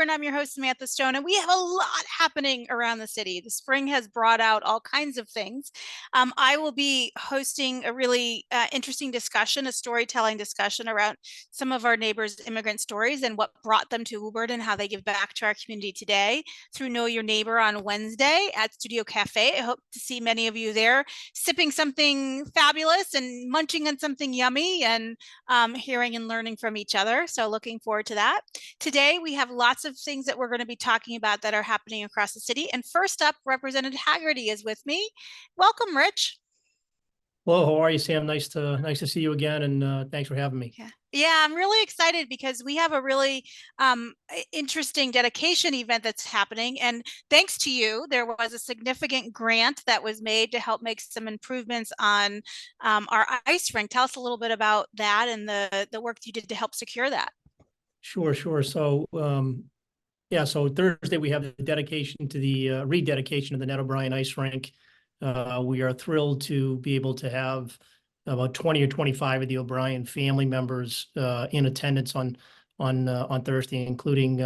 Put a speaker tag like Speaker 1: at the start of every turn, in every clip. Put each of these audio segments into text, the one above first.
Speaker 1: Woburn. I'm your host, Samantha Stone, and we have a lot happening around the city. The spring has brought out all kinds of things. I will be hosting a really interesting discussion, a storytelling discussion around some of our neighbors' immigrant stories and what brought them to Woburn and how they give back to our community today through Know Your Neighbor on Wednesday at Studio Cafe. I hope to see many of you there sipping something fabulous and munching on something yummy and hearing and learning from each other. So looking forward to that. Today, we have lots of things that we're going to be talking about that are happening across the city. And first up, Representative Haggerty is with me. Welcome, Rich.
Speaker 2: Hello, how are you, Sam? Nice to see you again, and thanks for having me.
Speaker 1: Yeah, I'm really excited because we have a really interesting dedication event that's happening. And thanks to you, there was a significant grant that was made to help make some improvements on our ice rink. Tell us a little bit about that and the work you did to help secure that.
Speaker 2: Sure. So, so Thursday we have the dedication to the rededication of the O'Brien Ice Rink. We are thrilled to be able to have about 20 or 25 of the O'Brien family members in attendance on Thursday, including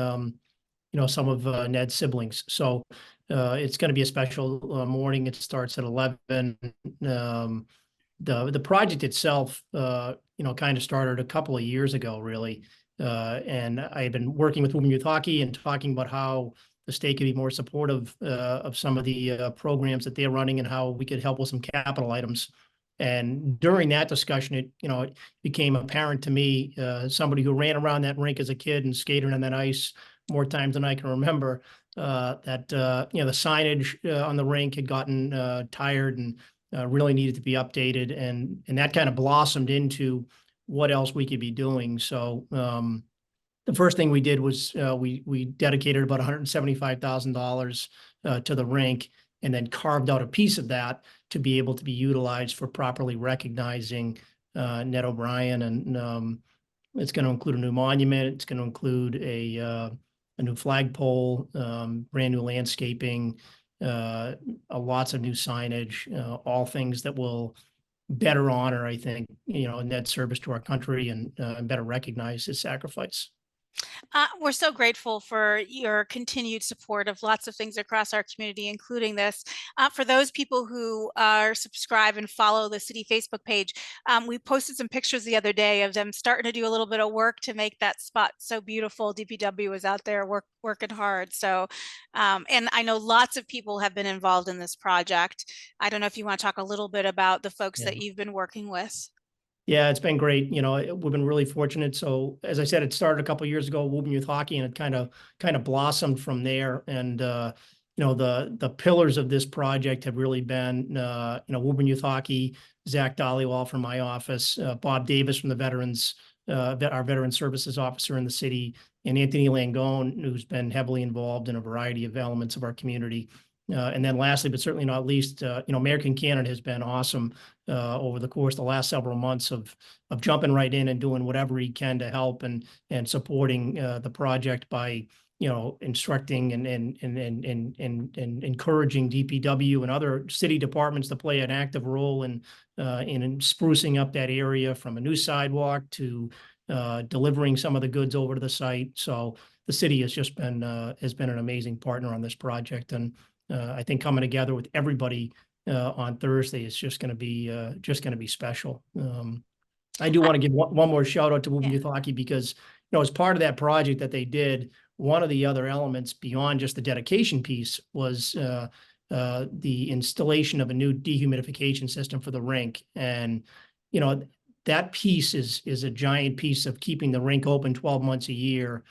Speaker 2: some of Ned's siblings. So it's going to be a special morning. It starts at 11. The project itself, kind of started a couple of years ago, really. And I had been working with Woburn Youth Hockey and talking about how the state could be more supportive of some of the programs that they're running and how we could help with some capital items. And during that discussion, it became apparent to me, somebody who ran around that rink as a kid and skated on that ice more times than I can remember, that the signage on the rink had gotten tired and really needed to be updated, and that kind of blossomed into what else we could be doing. So the first thing we did was we dedicated about $175,000 to the rink, and then carved out a piece of that to be able to be utilized for properly recognizing Ned O'Brien. And it's going to include a new monument. It's going to include a new flagpole, brand new landscaping, lots of new signage, all things that will better honor, I think, Ned's service to our country and better recognize his sacrifice.
Speaker 1: We're so grateful for your continued support of lots of things across our community, including this. For those people who are subscribed and follow the city Facebook page, we posted some pictures the other day of them starting to do a little bit of work to make that spot so beautiful. DPW was out there working hard. So, and I know lots of people have been involved in this project. I don't know if you want to talk a little bit about the folks that you've been working with.
Speaker 2: Yeah, it's been great. We've been really fortunate. So as I said, it started a couple of years ago, Woburn Youth Hockey, and it kind of blossomed from there. And the pillars of this project have really been Woburn Youth Hockey, Zach Dollywall from my office, Bob Davis from the veterans, our veteran services officer in the city, and Anthony Langone, who's been heavily involved in a variety of elements of our community. And then lastly, but certainly not least, American Canada has been awesome over the course of the last several months of jumping right in and doing whatever he can to help and supporting the project by instructing and encouraging DPW and other city departments to play an active role in sprucing up that area, from a new sidewalk to delivering some of the goods over to the site. So the city has just been an amazing partner on this project, and I think coming together with everybody on Thursday is just going to be special. I do want to give one more shout out to Woburn Youth Hockey, because as part of that project that they did, one of the other elements beyond just the dedication piece was the installation of a new dehumidification system for the rink. And that piece is a giant piece of keeping the rink open 12 months a year.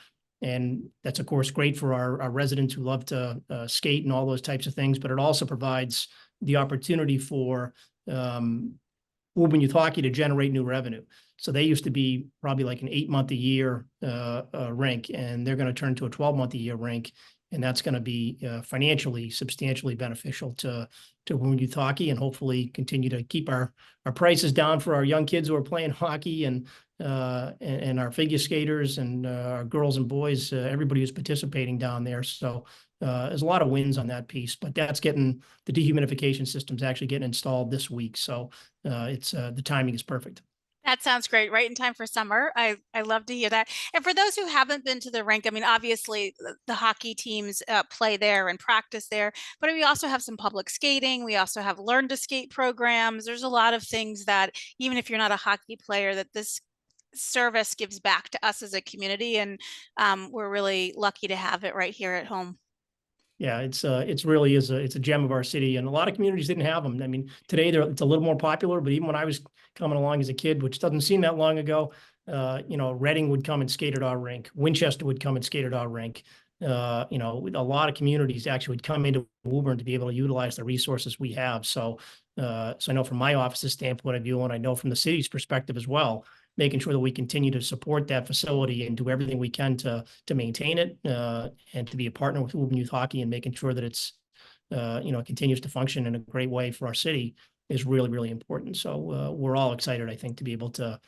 Speaker 2: And that's, of course, great for our residents who love to skate and all those types of things. But it also provides the opportunity for Woburn Youth Hockey to generate new revenue. So they used to be probably like an 8-month-a-year rink, and they're going to turn to a 12-month-a-year rink. And that's going to be financially substantially beneficial to Woburn Youth Hockey, and hopefully continue to keep our prices down for our young kids who are playing hockey, and our figure skaters and our girls and boys, everybody who's participating down there. So there's a lot of wins on that piece, but that's getting the dehumidification system's actually getting installed this week. So it's the timing is perfect.
Speaker 1: That sounds great. Right in time for summer. I love to hear that. And for those who haven't been to the rink, I mean, obviously the hockey teams play there and practice there, but we also have some public skating. We also have learn to skate programs. There's a lot of things that even if you're not a hockey player, that this service gives back to us as a community. And we're really lucky to have it right here at home.
Speaker 2: Yeah, it's really it's a gem of our city, and a lot of communities didn't have them. I mean, today it's a little more popular, but even when I was coming along as a kid, which doesn't seem that long ago, Reading would come and skate at our rink. Winchester would come and skate at our rink. A lot of communities actually would come into Woburn to be able to utilize the resources we have. So I know from my office's standpoint of view, and I know from the city's perspective as well, making sure that we continue to support that facility and do everything we can to maintain it and to be a partner with Woburn Youth Hockey and making sure that it's continues to function in a great way for our city is really, really important. So we're all excited, I think, to be able to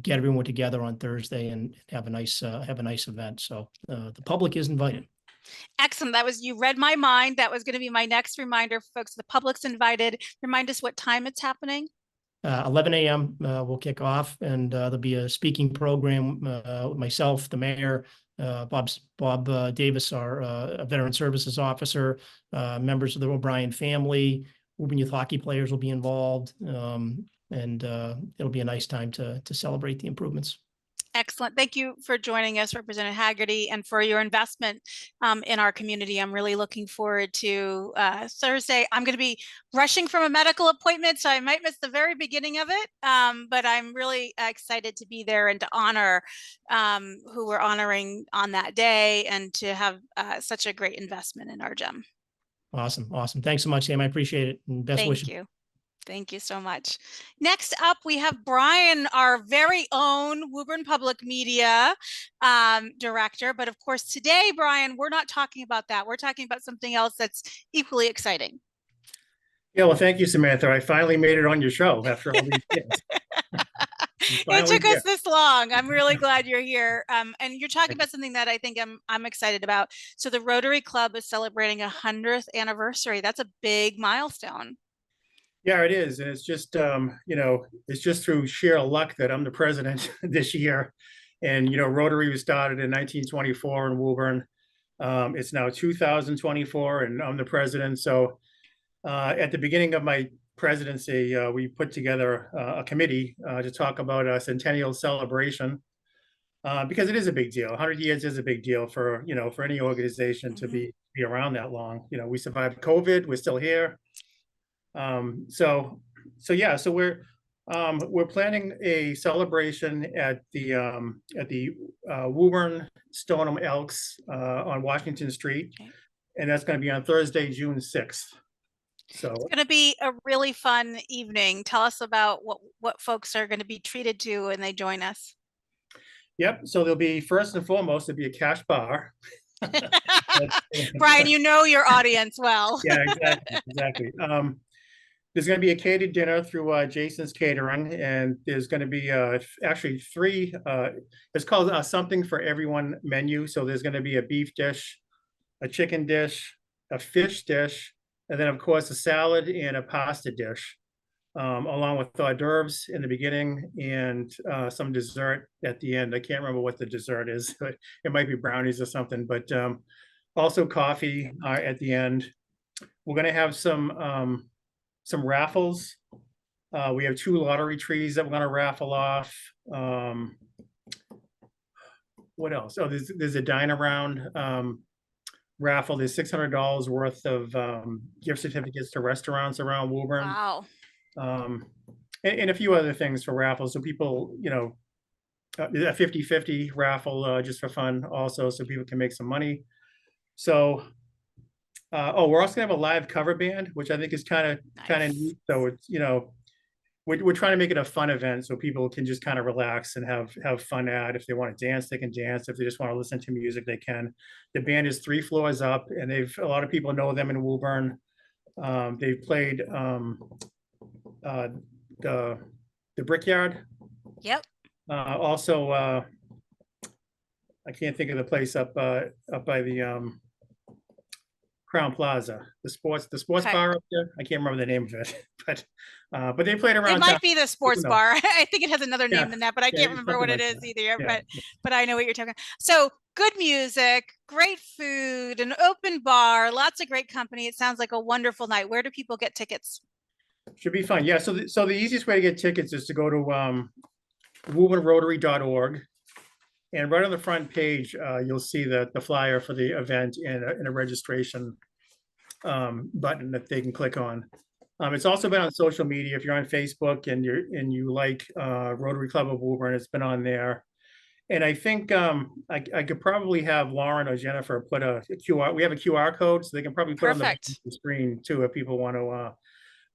Speaker 2: get everyone together on Thursday and have a nice event. So the public is invited.
Speaker 1: Excellent. You read my mind. That was going to be my next reminder, folks. The public's invited. Remind us what time it's happening.
Speaker 2: 11 a.m. We'll kick off, and there'll be a speaking program. Myself, the mayor, Bob Davis, our veteran services officer, members of the O'Brien family, Woburn Youth Hockey players will be involved, and it'll be a nice time to celebrate the improvements.
Speaker 1: Excellent. Thank you for joining us, Representative Haggerty, and for your investment in our community. I'm really looking forward to Thursday. I'm going to be rushing from a medical appointment, so I might miss the very beginning of it, but I'm really excited to be there and to honor who we're honoring on that day and to have such a great investment in our gem.
Speaker 2: Awesome. Thanks so much, Sam. I appreciate it, and best wishes.
Speaker 1: Thank you. Thank you so much. Next up, we have Brian, our very own Woburn Public Media Director. But of course, today, Brian, we're not talking about that. We're talking about something else that's equally exciting.
Speaker 3: Yeah, well, thank you, Samantha. I finally made it on your show after all these years.
Speaker 1: It took us this long. I'm really glad you're here. And you're talking about something that I think I'm excited about. So the Rotary Club is celebrating 100th anniversary. That's a big milestone.
Speaker 3: Yeah, it is. And it's just, it's just through sheer luck that I'm the president this year. And, Rotary was started in 1924 in Woburn. It's now 2024 and I'm the president. So at the beginning of my presidency, we put together a committee to talk about a centennial celebration because it is a big deal. 100 years is a big deal for any organization to be around that long. We survived COVID. We're still here. So we're planning a celebration at the Woburn Stoneham Elks on Washington Street, and that's going to be on Thursday, June 6th. So
Speaker 1: it's going to be a really fun evening. Tell us about what folks are going to be treated to when they join us.
Speaker 3: Yep. So there'll be, first and foremost, there'll be a cash bar.
Speaker 1: Brian, you know your audience well.
Speaker 3: Yeah, exactly. There's going to be a catered dinner through Jason's Catering, and there's going to be actually three. It's called a something for everyone menu. So there's going to be a beef dish, a chicken dish, a fish dish, and then of course a salad and a pasta dish, along with hors d'oeuvres in the beginning and some dessert at the end. I can't remember what the dessert is. It might be brownies or something, but also coffee at the end. We're going to have some raffles. We have 2 lottery trees that we're going to raffle off. What else? Oh, there's a dine around raffle. There's $600 worth of gift certificates to restaurants around Woburn.
Speaker 1: Wow.
Speaker 3: And a few other things for raffles. So people, a 50-50 raffle just for fun also, so people can make some money. So we're also gonna have a live cover band, which I think is kind of neat. So it's, we're trying to make it a fun event so people can just kind of relax and have fun at. If they want to dance, they can dance. If they just want to listen to music, they can. The band is 3 floors up, and a lot of people know them in Woburn. They've played the Brickyard.
Speaker 1: Yep.
Speaker 3: Also, I can't think of the place up by the Crown Plaza, the sports
Speaker 1: Okay.
Speaker 3: bar up there. I can't remember the name of it, but they played around
Speaker 1: It
Speaker 3: town.
Speaker 1: might be the sports
Speaker 3: No.
Speaker 1: bar. I think it has another
Speaker 3: Yeah,
Speaker 1: name than that, but I
Speaker 3: yeah,
Speaker 1: can't remember what
Speaker 3: something
Speaker 1: it
Speaker 3: like
Speaker 1: is
Speaker 3: that.
Speaker 1: either.
Speaker 3: Yeah.
Speaker 1: But I know what you're talking about. So good music, great food, an open bar, lots of great company. It sounds like a wonderful night. Where do people get tickets?
Speaker 3: Should be fun. Yeah, so the easiest way to get tickets is to go to Woburn.rotary.org. And right on the front page, you'll see the flyer for the event and a registration button that they can click on. It's also been on social media. If you're on Facebook and you like Rotary Club of Woburn, it's been on there. And I think I could probably have Lauren or Jennifer put a QR. We have a QR code, so they can probably put on the screen too if people want to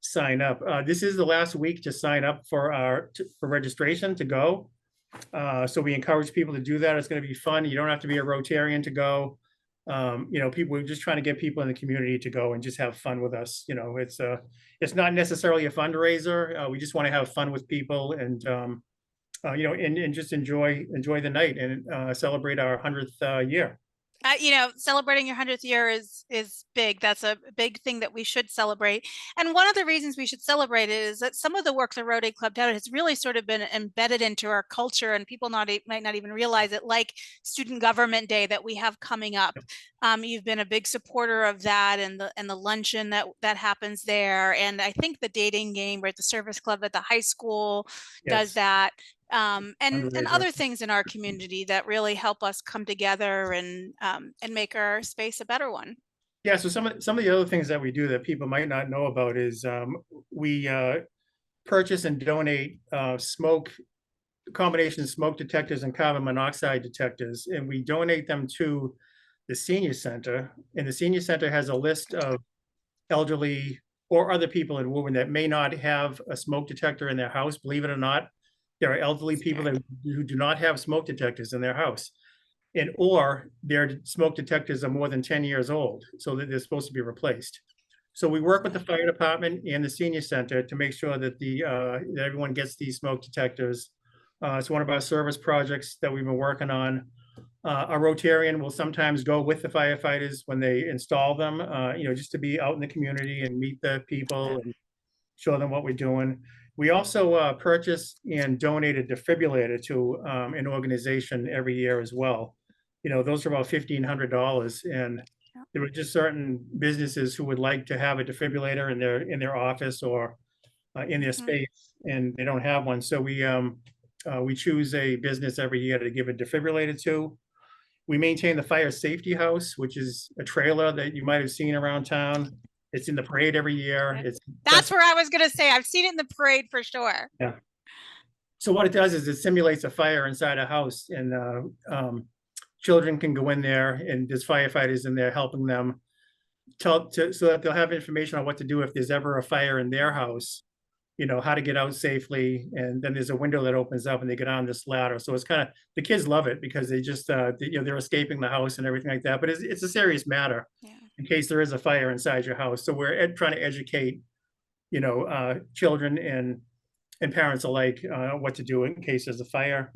Speaker 3: sign up. This is the last week to sign up for registration to go. So we encourage people to do that. It's going to be fun. You don't have to be a Rotarian to go. We're just trying to get people in the community to go and just have fun with us. It's not necessarily a fundraiser. We just want to have fun with people and just enjoy the night and celebrate our 100th year.
Speaker 1: Celebrating your 100th year is big. That's a big thing that we should celebrate. And one of the reasons we should celebrate it is that some of the work the Rotary Club does has really sort of been embedded into our culture, and people might not even realize it, like Student Government Day that we have coming up. You've been a big supporter of that, and the luncheon that happens there. And I think the dating game, right? The service club at the high school does that. And other things in our community that really help us come together and make our space a better one.
Speaker 3: Yeah, so some of the other things that we do that people might not know about is we purchase and donate combination smoke detectors and carbon monoxide detectors, and we donate them to the senior center. And the senior center has a list of elderly or other people in Woburn that may not have a smoke detector in their house. Believe it or not, there are elderly people who do not have smoke detectors in their house, or their smoke detectors are more than 10 years old, so that they're supposed to be replaced. So we work with the fire department and the senior center to make sure that that everyone gets these smoke detectors. It's one of our service projects that we've been working on. A Rotarian will sometimes go with the firefighters when they install them, just to be out in the community and meet the people and show them what we're doing. We also purchase and donate a defibrillator to an organization every year as well. Those are about $1,500, and there are just certain businesses who would like to have a defibrillator in their office or in their space, and they don't have one. So we choose a business every year to give a defibrillator to. We maintain the fire safety house, which is a trailer that you might have seen around town. It's in the parade every year.
Speaker 1: That's where I was going to say, I've seen it in the parade for sure.
Speaker 3: Yeah. So what it does is it simulates a fire inside a house, and children can go in there, and there's firefighters in there helping them so that they'll have information on what to do if there's ever a fire in their house, how to get out safely. And then there's a window that opens up and they get on this ladder. So it's the kids love it because they just, they're escaping the house and everything like that. But it's a serious matter in case there is a fire inside your house. So we're trying to educate, children and parents alike what to do in case there's a fire.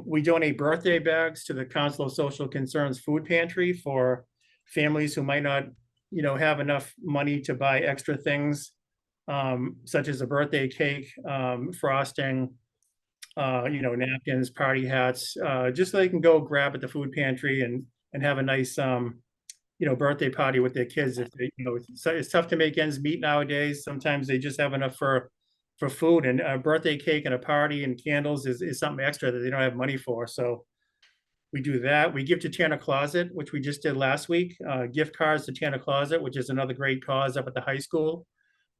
Speaker 3: We donate birthday bags to the Council of Social Concerns food pantry for families who might not, have enough money to buy extra things, such as a birthday cake, frosting, napkins, party hats, just so they can go grab at the food pantry and have a nice, birthday party with their kids. If they, it's tough to make ends meet nowadays. Sometimes they just have enough for food, and a birthday cake and a party and candles is something extra that they don't have money for. So we do that. We give to Tanner Closet, which we just did last week, gift cards to Tanner Closet, which is another great cause up at the high school.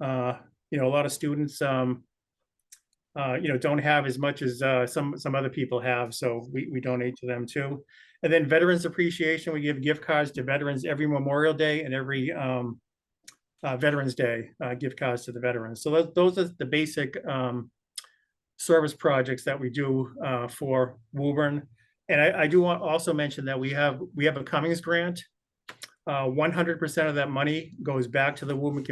Speaker 3: A lot of students, don't have as much as some other people have. So we donate to them too. And then Veterans Appreciation, we give gift cards to veterans every Memorial Day and every Veterans Day, gift cards to the veterans. So those are the basic service projects that we do for Woburn. And I do want to also mention that we have a Cummings grant. 100% of that money goes back to the Woburn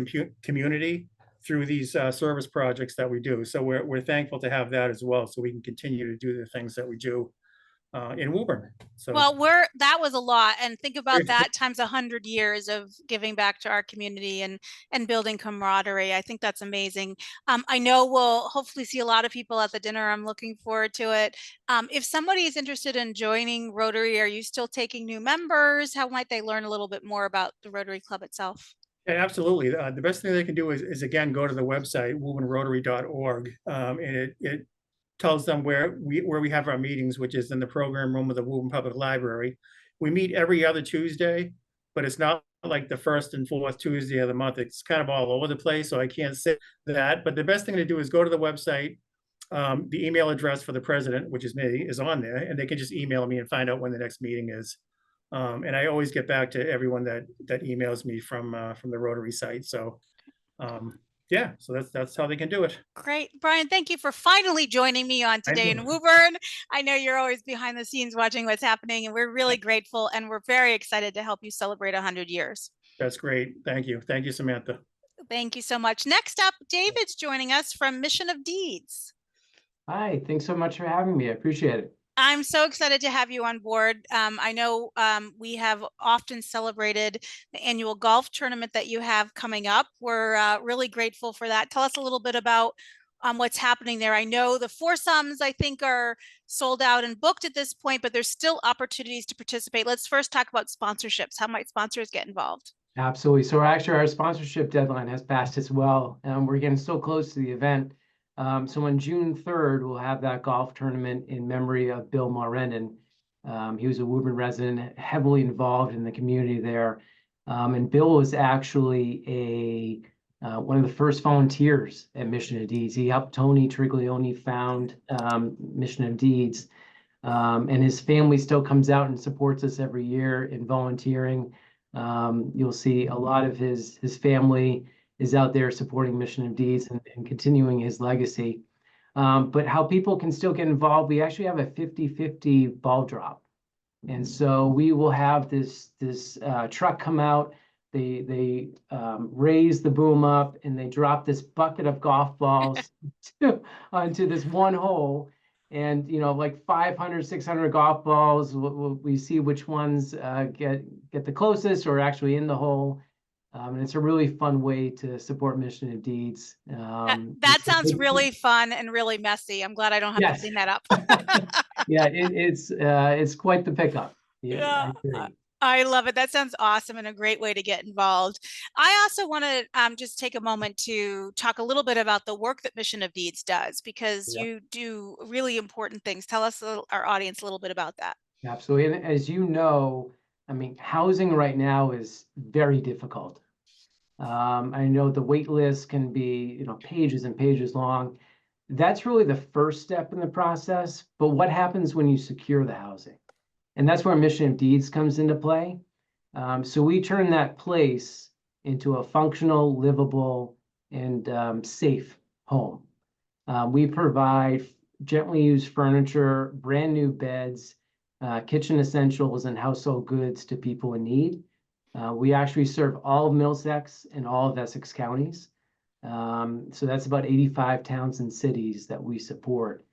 Speaker 3: community through these service projects that we do. So we're thankful to have that as well, so we can continue to do the things that we do in Woburn. So
Speaker 1: Well, that was a lot, and think about that times 100 years of giving back to our community and building camaraderie. I think that's amazing. I know we'll hopefully see a lot of people at the dinner. I'm looking forward to it. If somebody is interested in joining Rotary, are you still taking new members? How might they learn a little bit more about the Rotary Club itself?
Speaker 3: yeah, absolutely. The best thing they can do is again go to the website woburnrotary.org, and it tells them where we have our meetings, which is in the program room of the Woburn Public Library. We meet every other Tuesday, but it's not like the first and fourth Tuesday of the month. It's kind of all over the place, so I can't say that. But the best thing to do is go to the website. The email address for the president, which is me, is on there, and they can just email me and find out when the next meeting is. And I always get back to everyone that emails me from the Rotary site. So yeah, so that's how they can do it.
Speaker 1: Great. Brian, thank you for finally joining me on Today in Woburn. I know you're always behind the scenes watching what's happening, and we're really grateful, and we're very excited to help you celebrate 100 years.
Speaker 3: That's great. Thank you. Thank you, Samantha.
Speaker 1: Thank you so much. Next up, David's joining us from Mission of Deeds.
Speaker 4: Hi, thanks so much for having me. I appreciate it.
Speaker 1: I'm so excited to have you on board. I know we have often celebrated the annual golf tournament that you have coming up. We're really grateful for that. Tell us a little bit about what's happening there. I know the foursomes, I think, are sold out and booked at this point, but there's still opportunities to participate. Let's first talk about sponsorships. How might sponsors get involved?
Speaker 4: Absolutely. So actually our sponsorship deadline has passed as well. We're getting so close to the event. So on June 3rd, we'll have that golf tournament in memory of Bill Mulrennan. He was a Woburn resident, heavily involved in the community there. And Bill was actually one of the first volunteers at Mission of Deeds. He helped Tony Triglione found Mission of Deeds. And his family still comes out and supports us every year in volunteering. You'll see a lot of his family is out there supporting Mission of Deeds and continuing his legacy. But how people can still get involved, we actually have a 50-50 ball drop. And so we will have this truck come out, they raise the boom up, and they drop this bucket of golf balls onto this one hole. And, you know, like 500, 600 golf balls, we see which ones get the closest or actually in the hole. And it's a really fun way to support Mission of Deeds.
Speaker 1: That sounds really fun and really messy. I'm glad I don't have to clean that up.
Speaker 4: Yeah, it's quite the pickup.
Speaker 1: Yeah, I love it. That sounds awesome and a great way to get involved. I also want to just take a moment to talk a little bit about the work that Mission of Deeds does, because you do really important things. Tell us, our audience, a little bit about that.
Speaker 4: Absolutely. And as you know, I mean, housing right now is very difficult. I know the wait list can be, pages and pages long. That's really the first step in the process. But what happens when you secure the housing? And that's where Mission of Deeds comes into play. So we turn that place into a functional, livable, and safe home. We provide gently used furniture, brand new beds, kitchen essentials, and household goods to people in need. We actually serve all of Middlesex and all of Essex counties. So that's about 85 towns and cities that we support.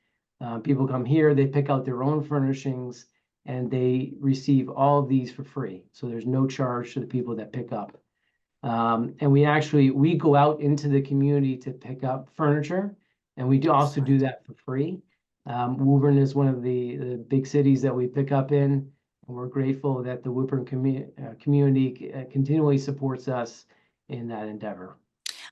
Speaker 4: People come here, they pick out their own furnishings, and they receive all of these for free. So there's no charge to the people that pick up. And we go out into the community to pick up furniture, and we also do that for free. Woburn is one of the big cities that we pick up in. And we're grateful that the Woburn community continually supports us in that endeavor.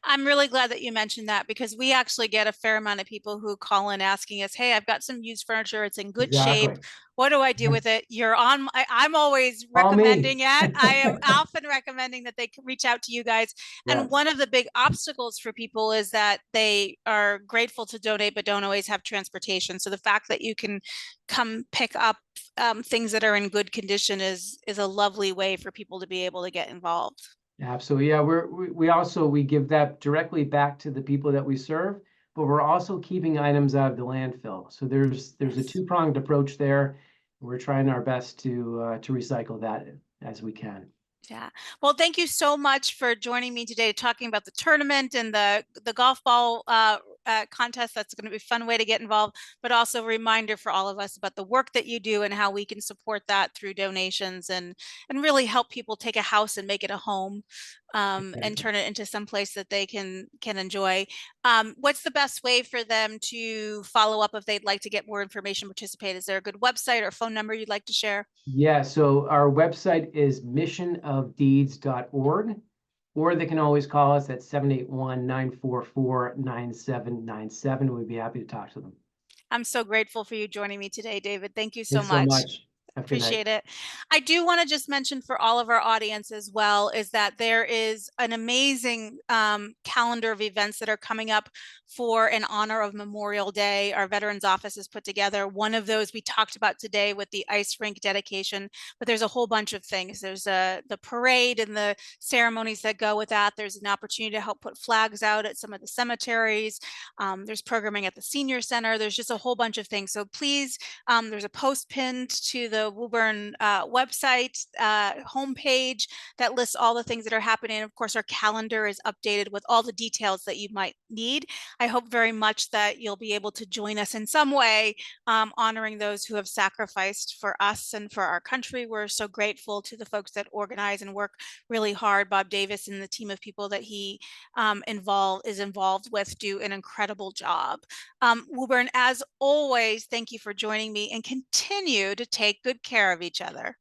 Speaker 1: I'm really glad that you mentioned that, because we actually get a fair amount of people who call in asking us, hey, I've got some used furniture. It's in good shape. What do I do with it? I'm always recommending it. I am often recommending that they reach out to you guys. And one of the big obstacles for people is that they are grateful to donate, but don't always have transportation. So the fact that you can come pick up things that are in good condition is a lovely way for people to be able to get involved.
Speaker 4: Absolutely. Yeah, we give that directly back to the people that we serve, but we're also keeping items out of the landfill. So there's a two-pronged approach there. We're trying our best to recycle that as we can.
Speaker 1: Yeah. Well, thank you so much for joining me today, talking about the tournament and the golf ball contest. That's going to be a fun way to get involved, but also a reminder for all of us about the work that you do and how we can support that through donations and really help people take a house and make it a home, and turn it into some place that they can enjoy. What's the best way for them to follow up if they'd like to get more information, participate? Is there a good website or phone number you'd like to share?
Speaker 4: Yeah, so our website is missionofdeeds.org, or they can always call us at 781-944-9797. We'd be happy to talk to them.
Speaker 1: I'm so grateful for you joining me today, David. Thank you so
Speaker 4: Thanks so
Speaker 1: much.
Speaker 4: much. Have a good night.
Speaker 1: Appreciate it. I do want to just mention for all of our audience as well is that there is an amazing calendar of events that are coming up for in honor of Memorial Day. Our Veterans Office has put together one of those we talked about today with the ice rink dedication, but there's a whole bunch of things. There's the parade and the ceremonies that go with that. There's an opportunity to help put flags out at some of the cemeteries. There's programming at the senior center. There's just a whole bunch of things. So please, there's a post pinned to the Woburn website homepage that lists all the things that are happening. Of course, our calendar is updated with all the details that you might need. I hope very much that you'll be able to join us in some way, honoring those who have sacrificed for us and for our country. We're so grateful to the folks that organize and work really hard. Bob Davis and the team of people that he is involved with do an incredible job. Woburn, as always, thank you for joining me, and continue to take good care of each other.